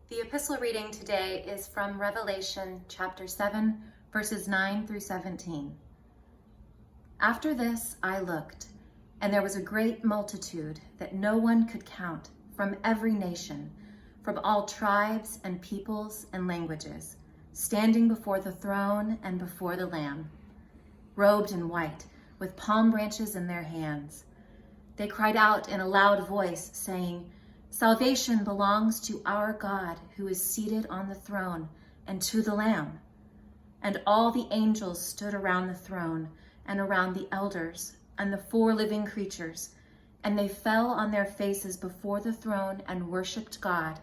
The epistle reading today is from Revelation chapter 7, verses 9 through 17. After this I looked, and there was a great multitude that no one could count, from every nation, from all tribes and peoples and languages, standing before the throne and before the Lamb, robed in white, with palm branches in their hands. They cried out in a loud voice, saying, "Salvation belongs to our God, who is seated on the throne, and to the Lamb." And all the angels stood around the throne and around the elders and the 4 living creatures, and they fell on their faces before the throne and worshiped God,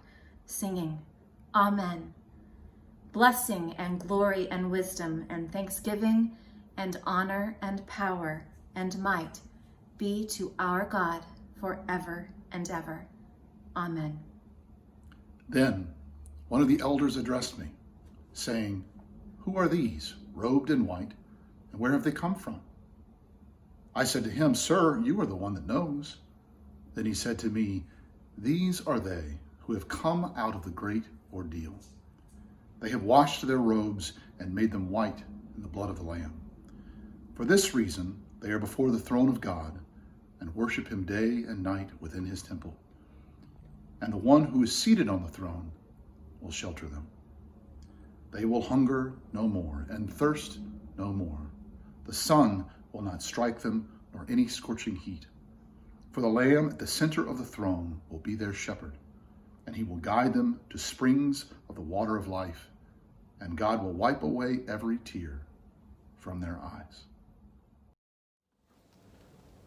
singing, "Amen. Blessing and glory and wisdom and thanksgiving and honor and power and might be to our God forever and ever. Amen." Then one of the elders addressed me, saying, "Who are these, robed in white, and where have they come from?" I said to him, "Sir, you are the one that knows." Then he said to me, "These are they who have come out of the great ordeal. They have washed their robes and made them white in the blood of the Lamb. For this reason, they are before the throne of God and worship him day and night within his temple. And the one who is seated on the throne will shelter them. They will hunger no more and thirst no more. The sun will not strike them, nor any scorching heat. For the Lamb at the center of the throne will be their shepherd, and he will guide them to springs of the water of life, and God will wipe away every tear from their eyes."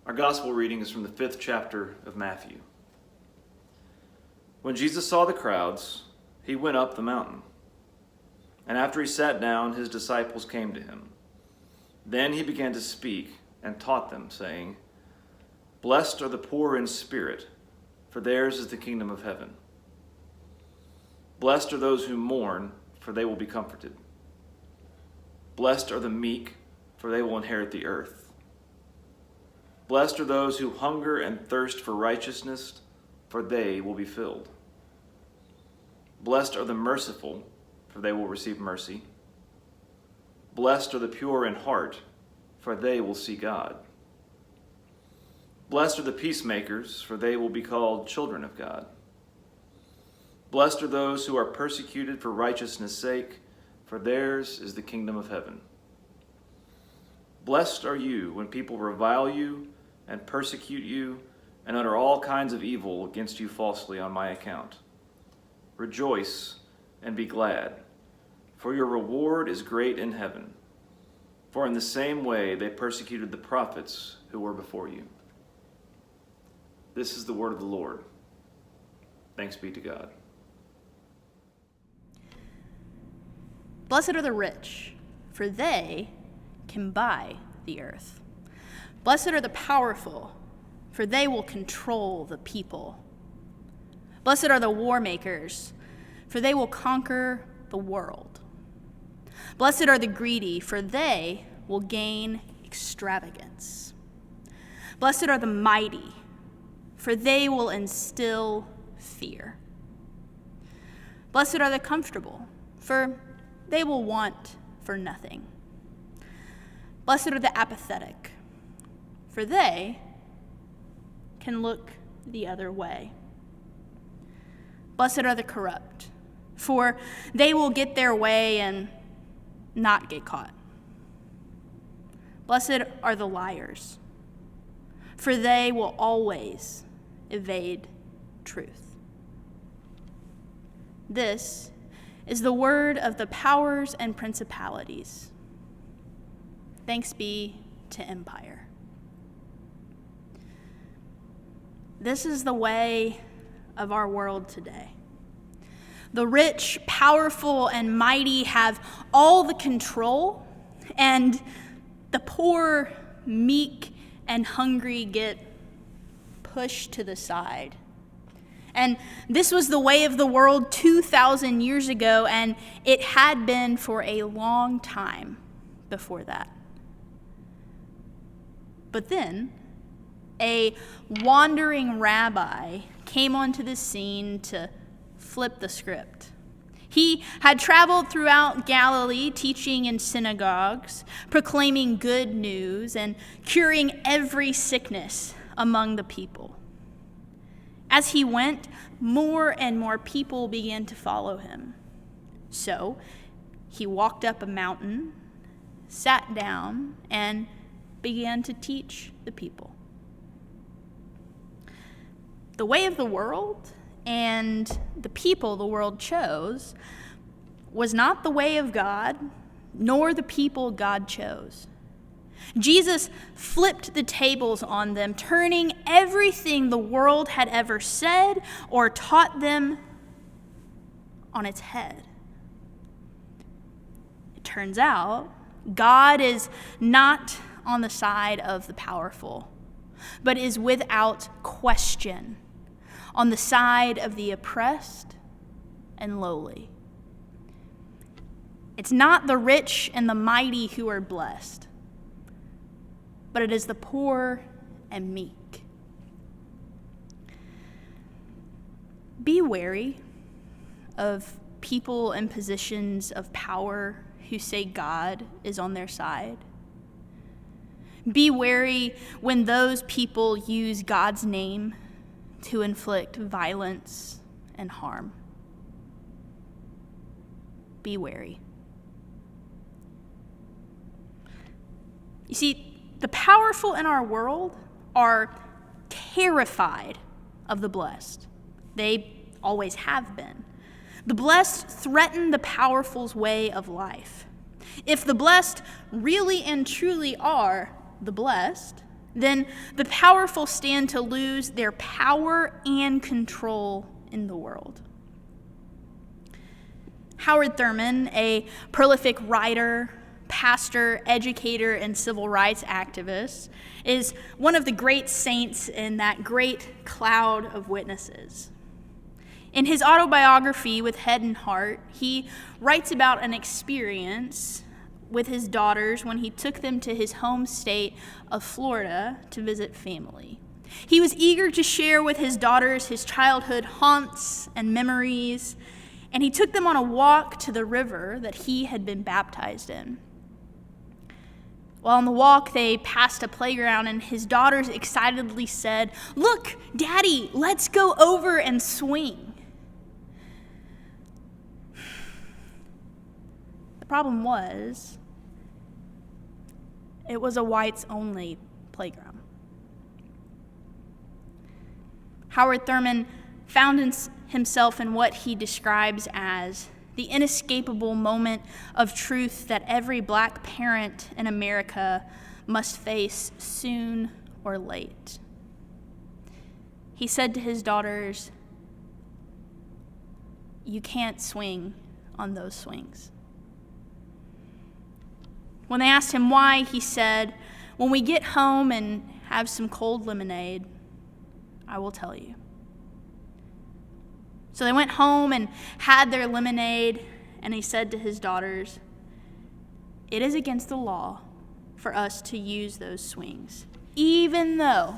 Our gospel reading is from the 5th chapter of Matthew. When Jesus saw the crowds, he went up the mountain. And after he sat down, his disciples came to him. Then he began to speak and taught them, saying, "Blessed are the poor in spirit, for theirs is the kingdom of heaven. Blessed are those who mourn, for they will be comforted. Blessed are the meek, for they will inherit the earth. Blessed are those who hunger and thirst for righteousness, for they will be filled. Blessed are the merciful, for they will receive mercy. Blessed are the pure in heart, for they will see God. Blessed are the peacemakers, for they will be called children of God. Blessed are those who are persecuted for righteousness' sake, for theirs is the kingdom of heaven. Blessed are you when people revile you and persecute you and utter all kinds of evil against you falsely on my account. Rejoice and be glad, for your reward is great in heaven. For in the same way they persecuted the prophets who were before you." This is the word of the Lord. Thanks be to God. Blessed are the rich, for they can buy the earth. Blessed are the powerful, for they will control the people. Blessed are the war makers, for they will conquer the world. Blessed are the greedy, for they will gain extravagance. Blessed are the mighty, for they will instill fear. Blessed are the comfortable, for they will want for nothing. Blessed are the apathetic, for they can look the other way. Blessed are the corrupt, for they will get their way and not get caught. Blessed are the liars, for they will always evade truth. This is the word of the powers and principalities. Thanks be to Empire. This is the way of our world today. The rich, powerful, and mighty have all the control, and the poor, meek, and hungry get pushed to the side. And this was the way of the world 2,000 years ago, and it had been for a long time before that. But then, a wandering rabbi came onto the scene to flip the script. He had traveled throughout Galilee, teaching in synagogues, proclaiming good news, and curing every sickness among the people. As he went, more and more people began to follow him. So he walked up a mountain, sat down, and began to teach the people. The way of the world and the people the world chose was not the way of God, nor the people God chose. Jesus flipped the tables on them, turning everything the world had ever said or taught them on its head. It turns out God is not on the side of the powerful, but is without question on the side of the oppressed and lowly. It's not the rich and the mighty who are blessed, but it is the poor and meek. Be wary of people in positions of power who say God is on their side. Be wary when those people use God's name to inflict violence and harm. Be wary. You see, the powerful in our world are terrified of the blessed. They always have been. The blessed threaten the powerful's way of life. If the blessed really and truly are the blessed, then the powerful stand to lose their power and control in the world. Howard Thurman, a prolific writer, pastor, educator, and civil rights activist, is one of the great saints in that great cloud of witnesses. In his autobiography, With Head and Heart, he writes about an experience with his daughters when he took them to his home state of Florida to visit family. He was eager to share with his daughters his childhood haunts and memories, and he took them on a walk to the river that he had been baptized in. While on the walk, they passed a playground, and his daughters excitedly said, "Look, Daddy, let's go over and swing." The problem was, it was a whites-only playground. Howard Thurman found himself in what he describes as the inescapable moment of truth that every black parent in America must face soon or late. He said to his daughters, "You can't swing on those swings." When they asked him why, he said, "When we get home and have some cold lemonade, I will tell you." So they went home and had their lemonade, and he said to his daughters, "It is against the law for us to use those swings, even though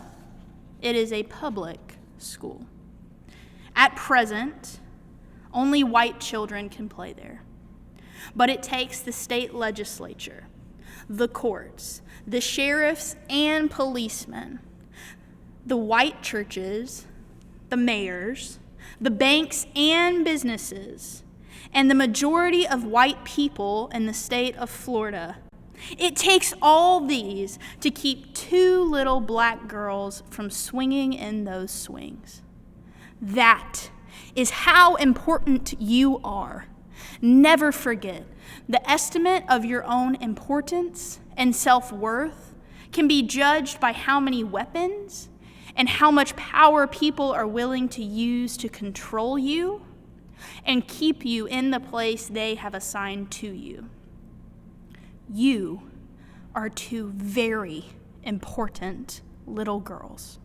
it is a public school. At present, only white children can play there. But it takes the state legislature, the courts, the sheriffs and policemen, the white churches, the mayors, the banks and businesses, and the majority of white people in the state of Florida. It takes all these to keep two little black girls from swinging in those swings. That is how important you are. Never forget, the estimate of your own importance and self-worth can be judged by how many weapons and how much power people are willing to use to control you and keep you in the place they have assigned to you. You are two very important little girls.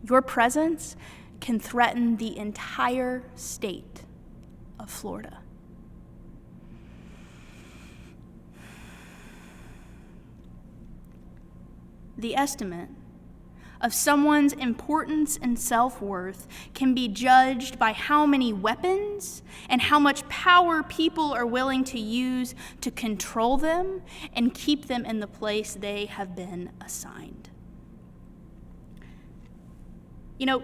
Your presence can threaten the entire state of Florida." The estimate of someone's importance and self-worth can be judged by how many weapons and how much power people are willing to use to control them and keep them in the place they have been assigned. You know,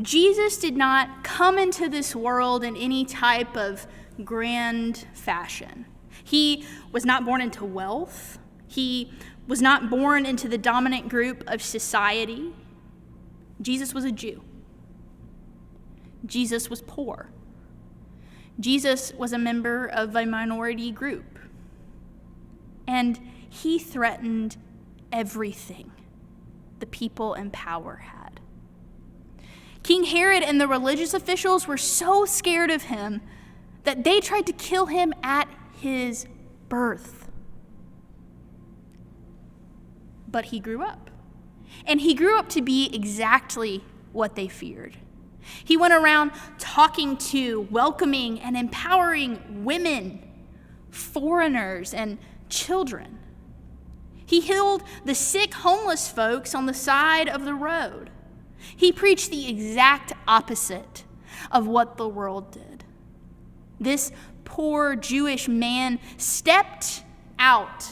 Jesus did not come into this world in any type of grand fashion. He was not born into wealth. He was not born into the dominant group of society. Jesus was a Jew. Jesus was poor. Jesus was a member of a minority group. And he threatened everything the people in power had. King Herod and the religious officials were so scared of him that they tried to kill him at his birth. But he grew up. And he grew up to be exactly what they feared. He went around talking to, welcoming, and empowering women, foreigners, and children. He healed the sick, homeless folks on the side of the road. He preached the exact opposite of what the world did. This poor Jewish man stepped out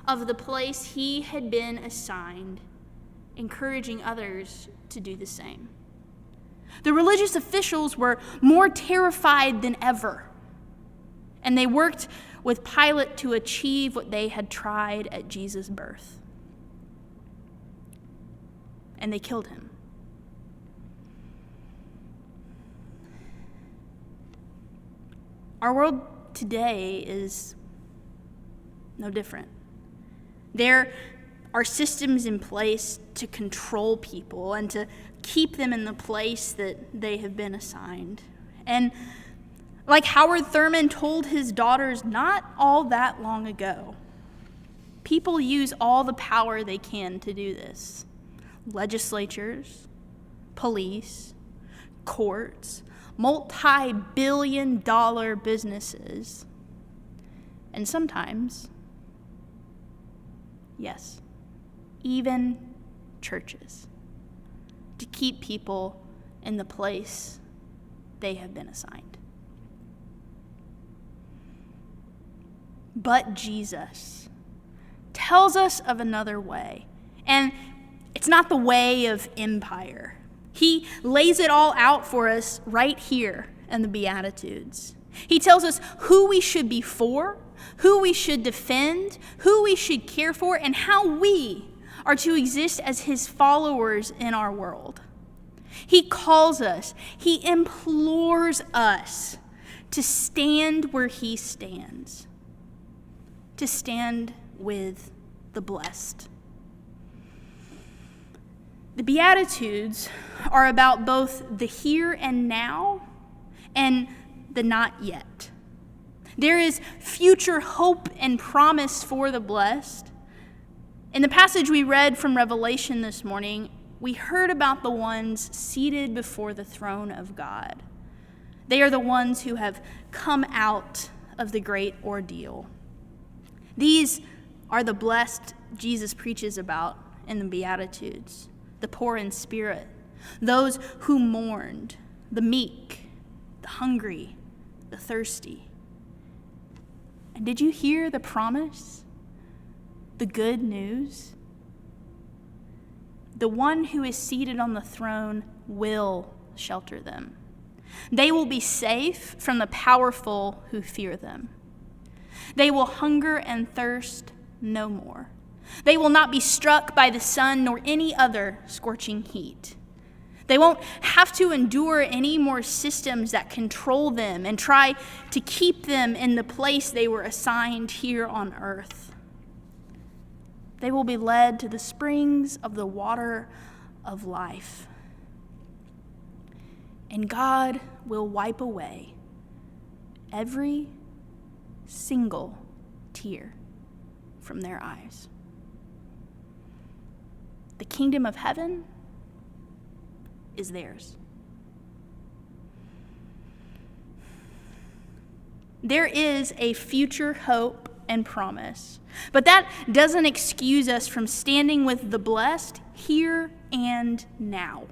of the place he had been assigned, encouraging others to do the same. The religious officials were more terrified than ever, and they worked with Pilate to achieve what they had tried at Jesus' birth. And they killed him. Our world today is no different. There are systems in place to control people and to keep them in the place that they have been assigned. And like Howard Thurman told his daughters not all that long ago, people use all the power they can to do this. Legislatures, police, courts, multi-billion-dollar businesses, and sometimes, yes, even churches, to keep people in the place they have been assigned. But Jesus tells us of another way, and it's not the way of empire. He lays it all out for us right here in the Beatitudes. He tells us who we should be for, who we should defend, who we should care for, and how we are to exist as his followers in our world. He calls us, he implores us to stand where he stands, to stand with the blessed. The Beatitudes are about both the here and now and the not yet. There is future hope and promise for the blessed. In the passage we read from Revelation this morning, we heard about the ones seated before the throne of God. They are the ones who have come out of the great ordeal. These are the blessed Jesus preaches about in the Beatitudes. The poor in spirit, those who mourned, the meek, the hungry, the thirsty. And did you hear the promise? The good news? The one who is seated on the throne will shelter them. They will be safe from the powerful who fear them. They will hunger and thirst no more. They will not be struck by the sun nor any other scorching heat. They won't have to endure any more systems that control them and try to keep them in the place they were assigned here on earth. They will be led to the springs of the water of life. And God will wipe away every single tear from their eyes. The kingdom of heaven is theirs. There is a future hope and promise, but that doesn't excuse us from standing with the blessed here and now.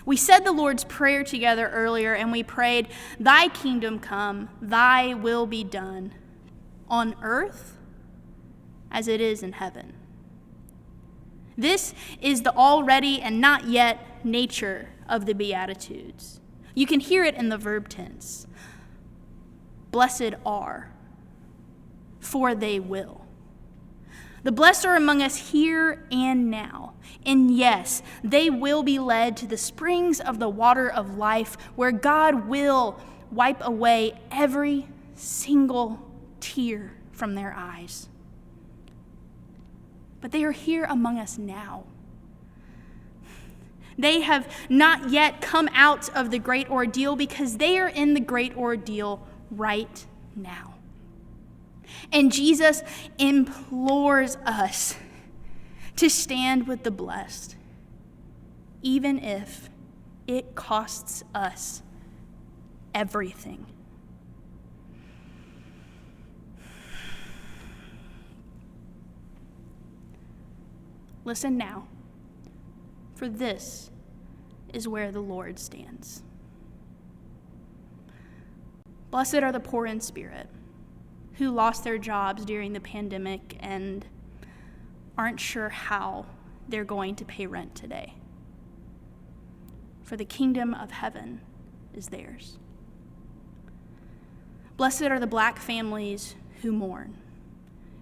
We said the Lord's Prayer together earlier, and we prayed, "Thy kingdom come, thy will be done, on earth as it is in heaven." This is the already and not yet nature of the Beatitudes. You can hear it in the verb tense. Blessed are, for they will. The blessed are among us here and now. And yes, they will be led to the springs of the water of life, where God will wipe away every single tear from their eyes. But they are here among us now. They have not yet come out of the great ordeal because they are in the great ordeal right now. And Jesus implores us to stand with the blessed, even if it costs us everything. Listen now, for this is where the Lord stands. Blessed are the poor in spirit, who lost their jobs during the pandemic and aren't sure how they're going to pay rent today. For the kingdom of heaven is theirs. Blessed are the Black families who mourn,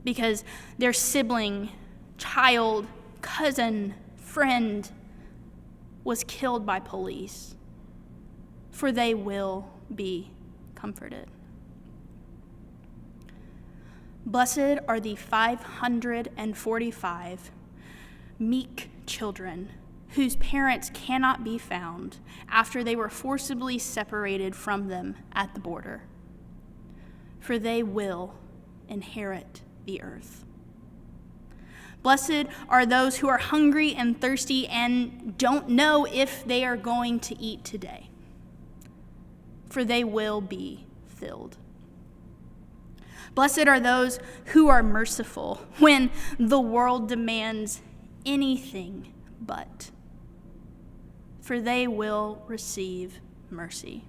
because their sibling, child, cousin, friend was killed by police, for they will be comforted. Blessed are the 545 meek children whose parents cannot be found after they were forcibly separated from them at the border, for they will inherit the earth. Blessed are those who are hungry and thirsty and don't know if they are going to eat today, for they will be filled. Blessed are those who are merciful when the world demands anything but, for they will receive mercy.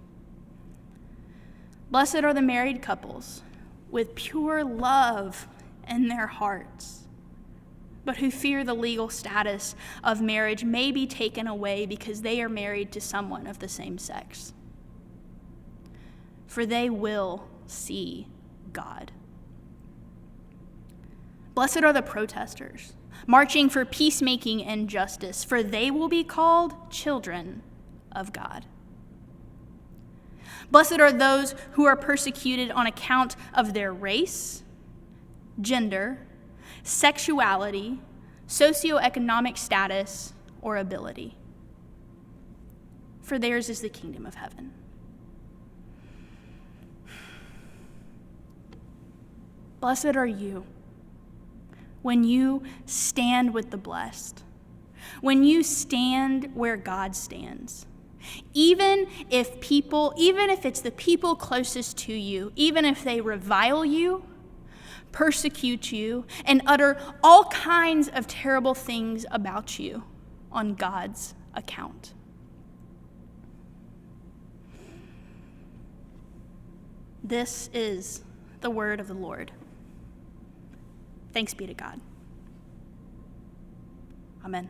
Blessed are the married couples with pure love in their hearts, but who fear the legal status of marriage may be taken away because they are married to someone of the same sex, for they will see God. Blessed are the protesters, marching for peacemaking and justice, for they will be called children of God. Blessed are those who are persecuted on account of their race, gender, sexuality, socioeconomic status, or ability, for theirs is the kingdom of heaven. Blessed are you when you stand with the blessed, when you stand where God stands. Even if it's the people closest to you, even if they revile you, persecute you, and utter all kinds of terrible things about you on God's account. This is the word of the Lord. Thanks be to God. Amen.